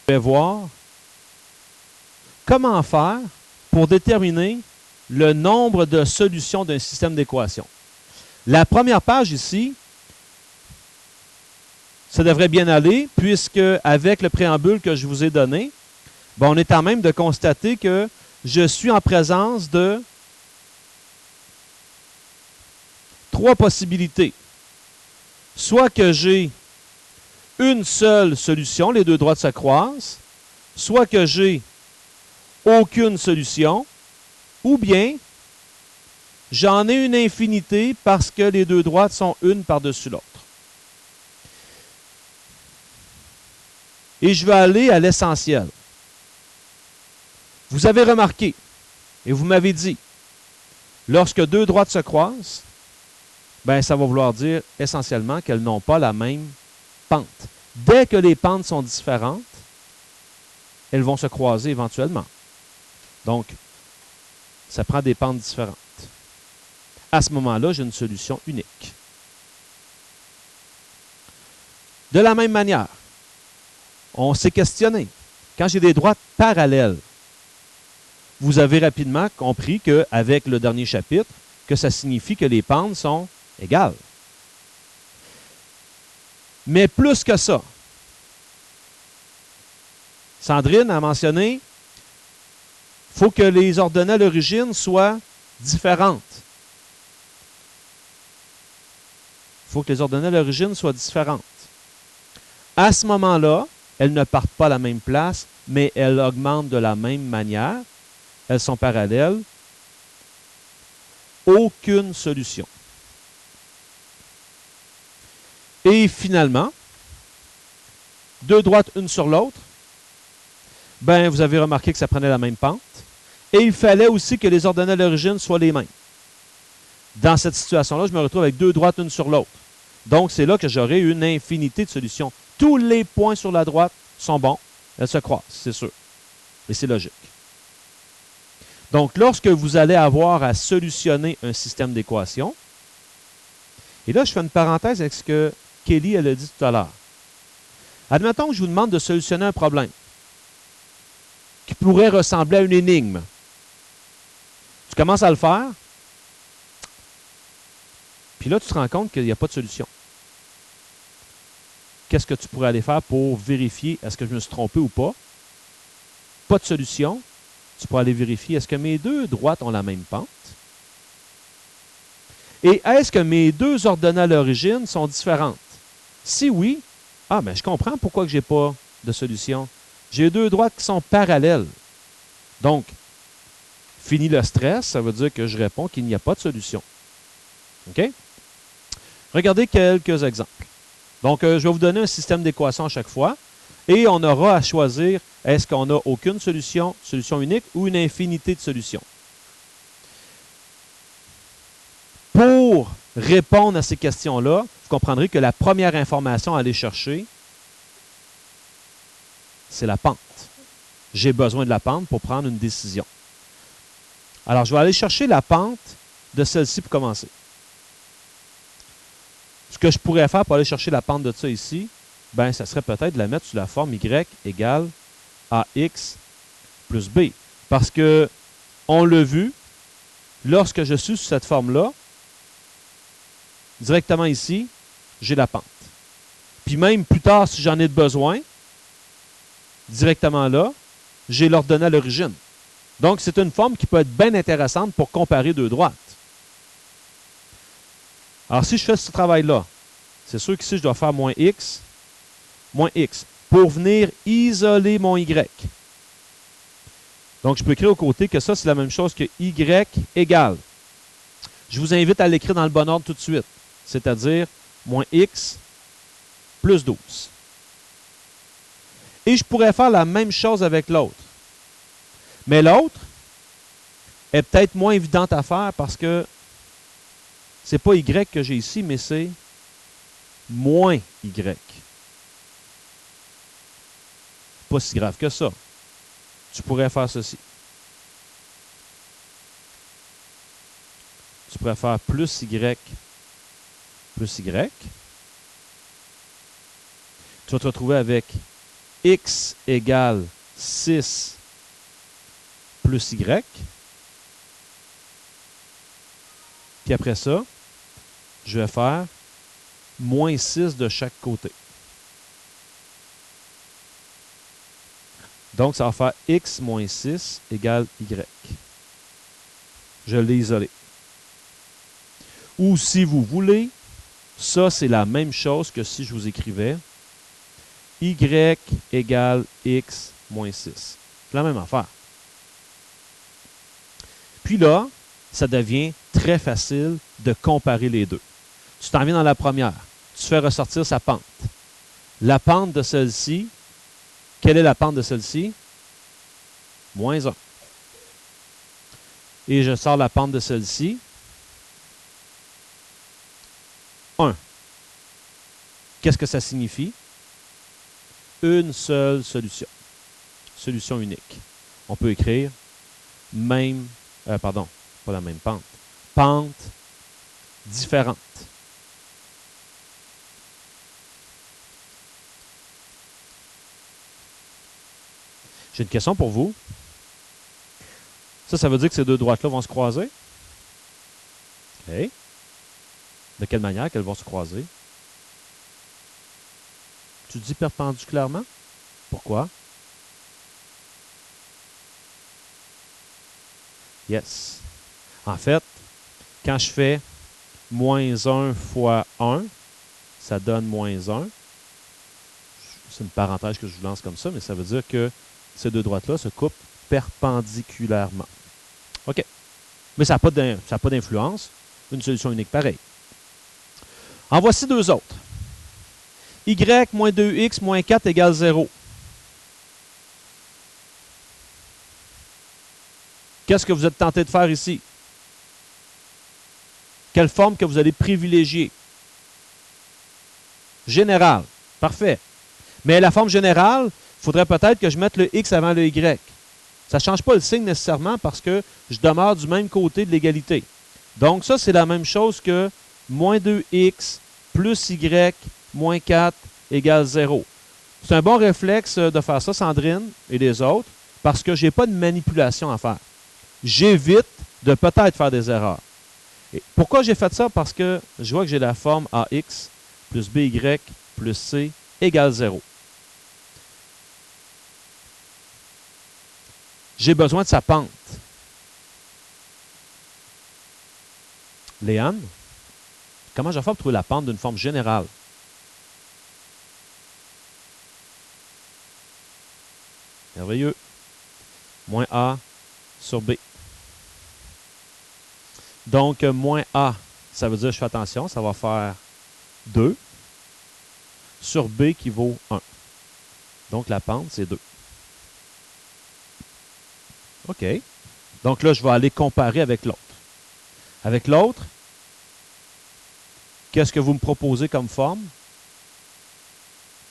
je vais voir comment faire pour déterminer le nombre de solutions d'un système d'équations. La première page ici, ça devrait bien aller, puisque avec le préambule que je vous ai donné, ben, on est en même de constater que je suis en présence de 3 possibilités. Soit que j'ai une seule solution, les deux droites se croisent, soit que j'ai aucune solution, ou bien j'en ai une infinité parce que les deux droites sont une par-dessus l'autre. Et je vais aller à l'essentiel. Vous avez remarqué, et vous m'avez dit, lorsque deux droites se croisent, ben, ça va vouloir dire essentiellement qu'elles n'ont pas la même pente. Dès que les pentes sont différentes, elles vont se croiser éventuellement. Donc, ça prend des pentes différentes. À ce moment-là, j'ai une solution unique. De la même manière, on s'est questionné. Quand j'ai des droites parallèles, vous avez rapidement compris qu'avec le dernier chapitre, que ça signifie que les pentes sont égales. Mais plus que ça, Sandrine a mentionné, il faut que les ordonnées à l'origine soient différentes. Il faut que les ordonnées à l'origine soient différentes. À ce moment-là, elles ne partent pas à la même place, mais elles augmentent de la même manière. Elles sont parallèles. Aucune solution. Et finalement, deux droites une sur l'autre, ben, vous avez remarqué que ça prenait la même pente. Et il fallait aussi que les ordonnées à l'origine soient les mêmes. Dans cette situation-là, je me retrouve avec deux droites une sur l'autre. Donc, c'est là que j'aurai une infinité de solutions. Tous les points sur la droite sont bons. Elles se croisent, c'est sûr. Et c'est logique. Donc, lorsque vous allez avoir à solutionner un système d'équations, et là, je fais une parenthèse avec ce que Kelly elle a dit tout à l'heure. Admettons que je vous demande de solutionner un problème qui pourrait ressembler à une énigme. Tu commences à le faire, puis là, tu te rends compte qu'il n'y a pas de solution. Qu'est-ce que tu pourrais aller faire pour vérifier est-ce que je me suis trompé ou pas? Pas de solution. Tu pourrais aller vérifier est-ce que mes deux droites ont la même pente? Et est-ce que mes deux ordonnées à l'origine sont différentes? Si oui, ben je comprends pourquoi je n'ai pas de solution. J'ai deux droites qui sont parallèles. Donc, fini le stress, ça veut dire que je réponds qu'il n'y a pas de solution. OK? Regardez quelques exemples. Donc, je vais vous donner un système d'équations à chaque fois et on aura à choisir est-ce qu'on n'a aucune solution, solution unique ou une infinité de solutions. Pour répondre à ces questions-là, vous comprendrez que la première information à aller chercher, c'est la pente. J'ai besoin de la pente pour prendre une décision. Alors, je vais aller chercher la pente de celle-ci pour commencer. Ce que je pourrais faire pour aller chercher la pente de ça ici, ben, ça serait peut-être de la mettre sous la forme y égale ax plus b. Parce que, on l'a vu, lorsque je suis sous cette forme-là, directement ici, j'ai la pente. Puis même plus tard, si j'en ai besoin, directement là, j'ai l'ordonnée à l'origine. Donc, c'est une forme qui peut être bien intéressante pour comparer deux droites. Alors, si je fais ce travail-là, c'est sûr qu'ici, je dois faire moins x, pour venir isoler mon y. Donc, je peux écrire au côté que ça, c'est la même chose que y égale. Je vous invite à l'écrire dans le bon ordre tout de suite, c'est-à-dire moins x plus 12. Et je pourrais faire la même chose avec l'autre. Mais l'autre est peut-être moins évidente à faire parce que c'est pas y que j'ai ici, mais c'est moins y. Pas si grave que ça. Tu pourrais faire ceci. Tu pourrais faire plus y plus y. Tu vas te retrouver avec x égale 6 plus y. Puis après ça, je vais faire moins 6 de chaque côté. Donc, ça va faire x moins 6 égale y. Je l'ai isolé. Ou si vous voulez, ça, c'est la même chose que si je vous écrivais y égale x moins 6. C'est la même affaire. Puis là, ça devient très facile de comparer les deux. Tu t'en viens dans la première. Tu fais ressortir sa pente. La pente de celle-ci, quelle est la pente de celle-ci? Moins 1. Et je sors la pente de celle-ci. 1. Qu'est-ce que ça signifie? Une seule solution. Solution unique. On peut écrire même, pardon, pas la même pente. Pente différente. J'ai une question pour vous. Ça veut dire que ces deux droites-là vont se croiser? OK. De quelle manière qu'elles vont se croiser? Tu dis perpendiculairement? Pourquoi? Yes. En fait, quand je fais moins 1 fois 1, ça donne moins 1. C'est une parenthèse que je vous lance comme ça, mais ça veut dire que ces deux droites-là se coupent perpendiculairement. OK. Mais ça n'a pas d'influence. Une solution unique pareille. En voici deux autres. Y moins 2x moins 4 égale 0. Qu'est-ce que vous êtes tenté de faire ici? Quelle forme que vous allez privilégier? Générale. Parfait. Mais la forme générale, il faudrait peut-être que je mette le x avant le y. Ça ne change pas le signe nécessairement parce que je demeure du même côté de l'égalité. Donc ça, c'est la même chose que moins 2x plus y moins 4 égale 0. C'est un bon réflexe de faire ça, Sandrine et les autres, parce que je n'ai pas de manipulation à faire. J'évite de peut-être faire des erreurs. Et pourquoi j'ai fait ça? Parce que je vois que j'ai la forme ax plus by plus c égale 0. J'ai besoin de sa pente. Léane, comment je vais faire pour trouver la pente d'une forme générale? Merveilleux. Moins a sur b. Donc, moins a, ça veut dire, je fais attention, ça va faire 2 sur b qui vaut 1. Donc, la pente, c'est 2. OK. Donc là, je vais aller comparer avec l'autre. Avec l'autre, qu'est-ce que vous me proposez comme forme?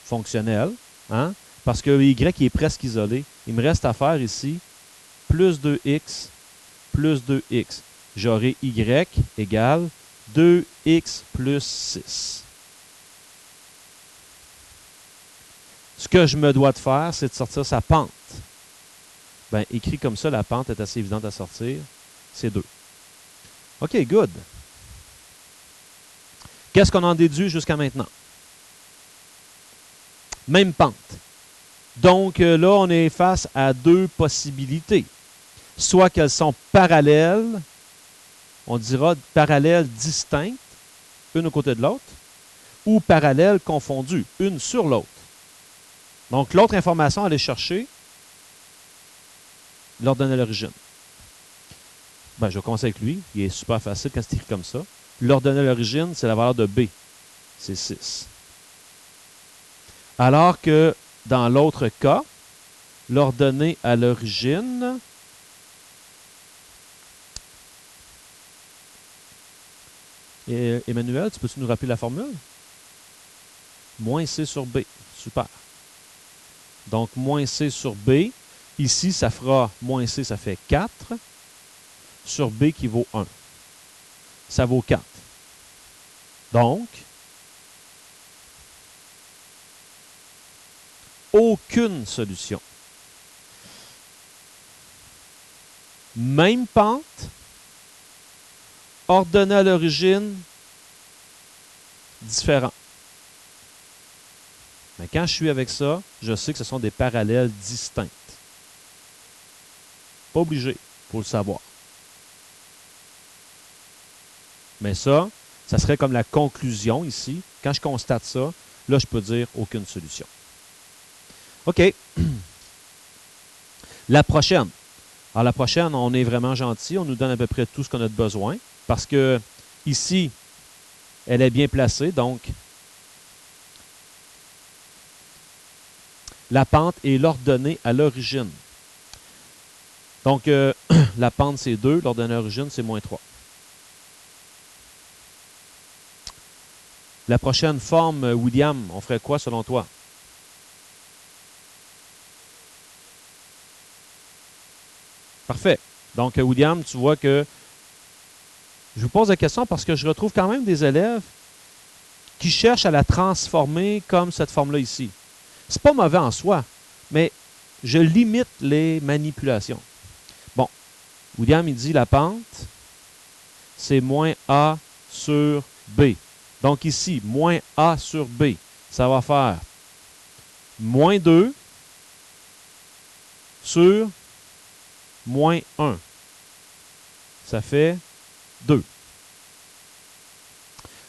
Fonctionnelle. Hein? Parce que y est presque isolé. Il me reste à faire ici plus 2x plus 2x. J'aurai y égale 2x plus 6. Ce que je me dois de faire, c'est de sortir sa pente. Bien, écrit comme ça, la pente est assez évidente à sortir. C'est 2. OK, good. Qu'est-ce qu'on en déduit jusqu'à maintenant? Même pente. Donc là, on est face à deux possibilités. Soit qu'elles sont parallèles, on dira parallèles distinctes, une au côté de l'autre, ou parallèles confondues, une sur l'autre. Donc l'autre information à aller chercher, l'ordonnée à l'origine. Ben, je vais commencer avec lui. Il est super facile quand c'est écrit comme ça. L'ordonnée à l'origine, c'est la valeur de B. C'est 6. Alors que dans l'autre cas, l'ordonnée à l'origine, Emmanuel, tu peux-tu nous rappeler la formule? Moins C sur B. Super. Donc, moins C sur B. Ici, ça fera moins C, ça fait 4. Sur B qui vaut 1. Ça vaut 4. Donc, aucune solution. Même pente, ordonnée à l'origine, différent. Mais quand je suis avec ça, je sais que ce sont des parallèles distincts. Pas obligé, il faut le savoir. Mais ça serait comme la conclusion ici. Quand je constate ça, là, je peux dire aucune solution. OK. La prochaine. Alors, la prochaine, on est vraiment gentil. On nous donne à peu près tout ce qu'on a de besoin. Parce que ici, elle est bien placée. Donc, la pente est l'ordonnée à l'origine. Donc, la pente, c'est 2. L'ordonnée à l'origine, c'est moins 3. La prochaine forme, William, on ferait quoi selon toi? Parfait. Donc, William, tu vois que je vous pose la question parce que je retrouve quand même des élèves qui cherchent à la transformer comme cette forme-là ici. C'est pas mauvais en soi, mais je limite les manipulations. Bon, William, il dit la pente, c'est moins A sur B. Donc ici, moins A sur B, ça va faire moins 2 sur moins 1. Ça fait 2.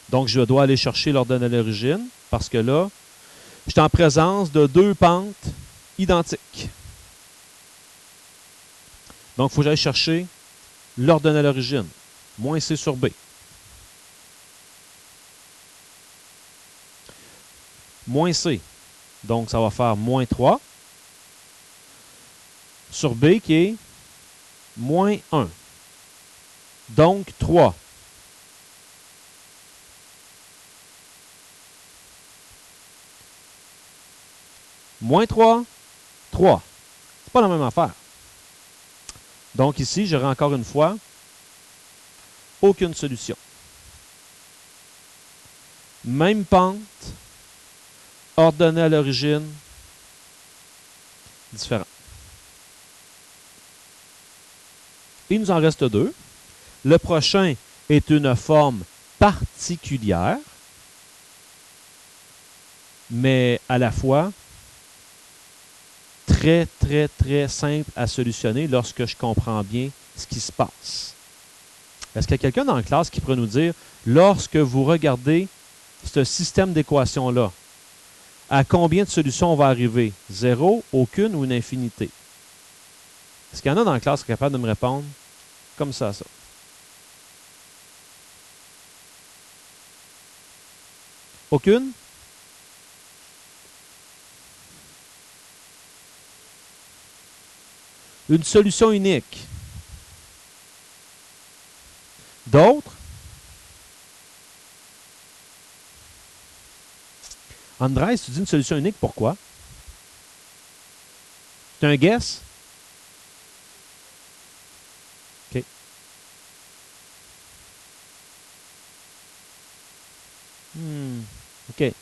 Donc, je dois aller chercher l'ordonnée à l'origine parce que là, je suis en présence de 2 pentes identiques. Donc, il faut que j'aille chercher l'ordonnée à l'origine. Moins C sur B. Moins C. Donc, ça va faire moins 3 sur B qui est moins 1. Donc, 3. Moins 3, 3. C'est pas la même affaire. Donc, ici, j'aurai encore une fois aucune solution. Même pente, ordonnée à l'origine, différent. Il nous en reste 2. Le prochain est une forme particulière, mais à la fois très, très, très simple à solutionner lorsque je comprends bien ce qui se passe. Est-ce qu'il y a quelqu'un dans la classe qui pourrait nous dire, lorsque vous regardez ce système d'équations-là, à combien de solutions on va arriver? 0, aucune ou une infinité? Est-ce qu'il y en a dans la classe qui est capable de me répondre comme ça? Aucune? Une solution unique. D'autres? Andrés, tu dis une solution unique, pourquoi? C'est un guess? OK. OK. Il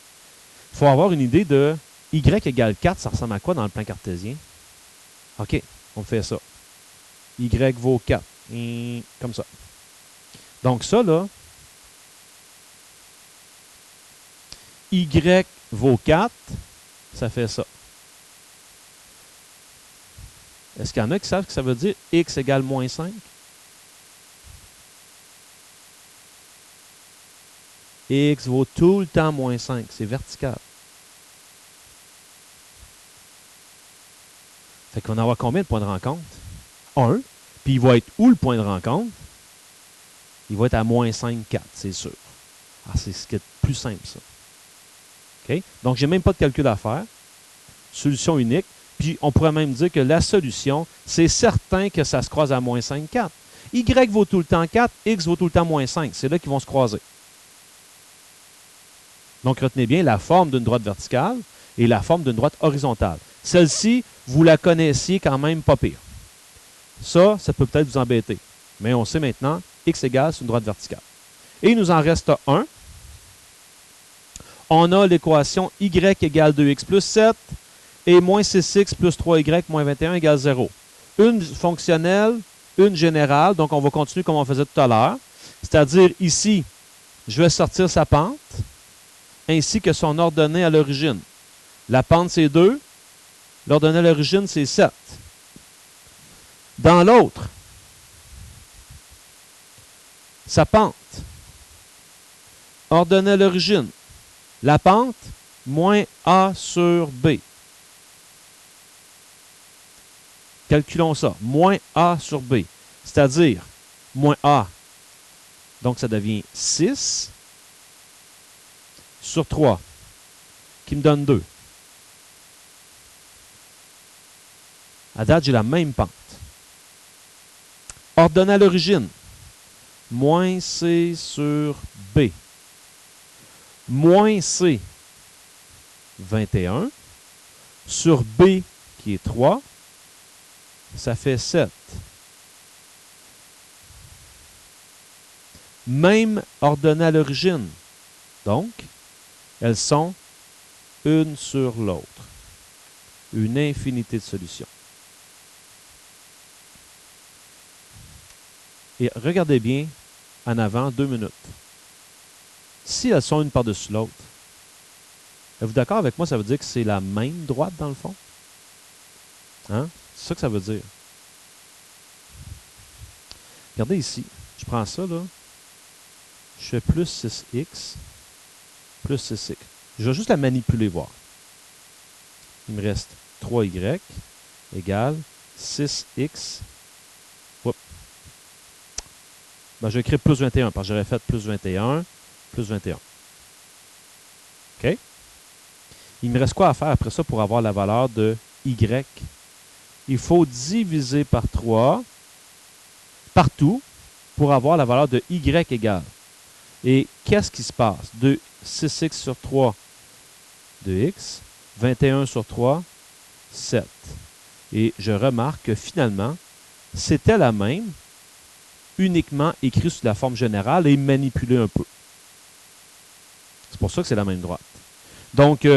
faut avoir une idée de y égale 4, ça ressemble à quoi dans le plan cartésien? OK, on fait ça. Y vaut 4. Comme ça. Donc ça, là, Y vaut 4, ça fait ça. Est-ce qu'il y en a qui savent ce que ça veut dire X égale moins 5? X vaut tout le temps moins 5. C'est vertical. Fait qu'on va avoir combien de points de rencontre? 1. Puis il va être où le point de rencontre? Il va être à moins 5, 4, c'est sûr. Ah, c'est ce qui est plus simple, ça. OK? Donc, je n'ai même pas de calcul à faire. Solution unique. Puis, on pourrait même dire que la solution, c'est certain que ça se croise à moins 5, 4. Y vaut tout le temps 4, X vaut tout le temps moins 5. C'est là qu'ils vont se croiser. Donc, retenez bien la forme d'une droite verticale et la forme d'une droite horizontale. Celle-ci, vous la connaissiez quand même pas pire. Ça peut peut-être vous embêter. Mais on sait maintenant, X égale, c'est une droite verticale. Et il nous en reste 1. On a l'équation Y égale 2X plus 7 et moins 6x plus 3y moins 21 égale 0. Une fonctionnelle, une générale, donc on va continuer comme on faisait tout à l'heure. C'est-à-dire ici, je vais sortir sa pente, ainsi que son ordonnée à l'origine. La pente, c'est 2. L'ordonnée à l'origine, c'est 7. Dans l'autre, sa pente, ordonnée à l'origine. La pente, moins A sur B. Calculons ça. Moins A sur B. C'est-à-dire, moins A. Donc, ça devient 6 sur 3, qui me donne 2. À date, j'ai la même pente. Ordonnée à l'origine. Moins C sur B. Moins C, 21, sur B, qui est 3, ça fait 7. Même ordonnée à l'origine. Donc, elles sont une sur l'autre. Une infinité de solutions. Et regardez bien en avant 2 minutes. Si elles sont une par-dessus l'autre, êtes-vous d'accord avec moi? Ça veut dire que c'est la même droite dans le fond? Hein? C'est ça que ça veut dire. Regardez ici. Je prends ça, là. Je fais plus 6x, plus 6x. Je vais juste la manipuler, voir. Il me reste 3y égale 6x. Oups. Ben, je vais écrire plus 21 parce que j'aurais fait plus 21, plus 21. OK? Il me reste quoi à faire après ça pour avoir la valeur de y? Il faut diviser par 3 partout pour avoir la valeur de y égale. Et qu'est-ce qui se passe? 6x sur 3, 2x. 21 sur 3, 7. Et je remarque que finalement, c'était la même, uniquement écrit sous la forme générale et manipulé un peu. C'est pour ça que c'est la même droite. Donc,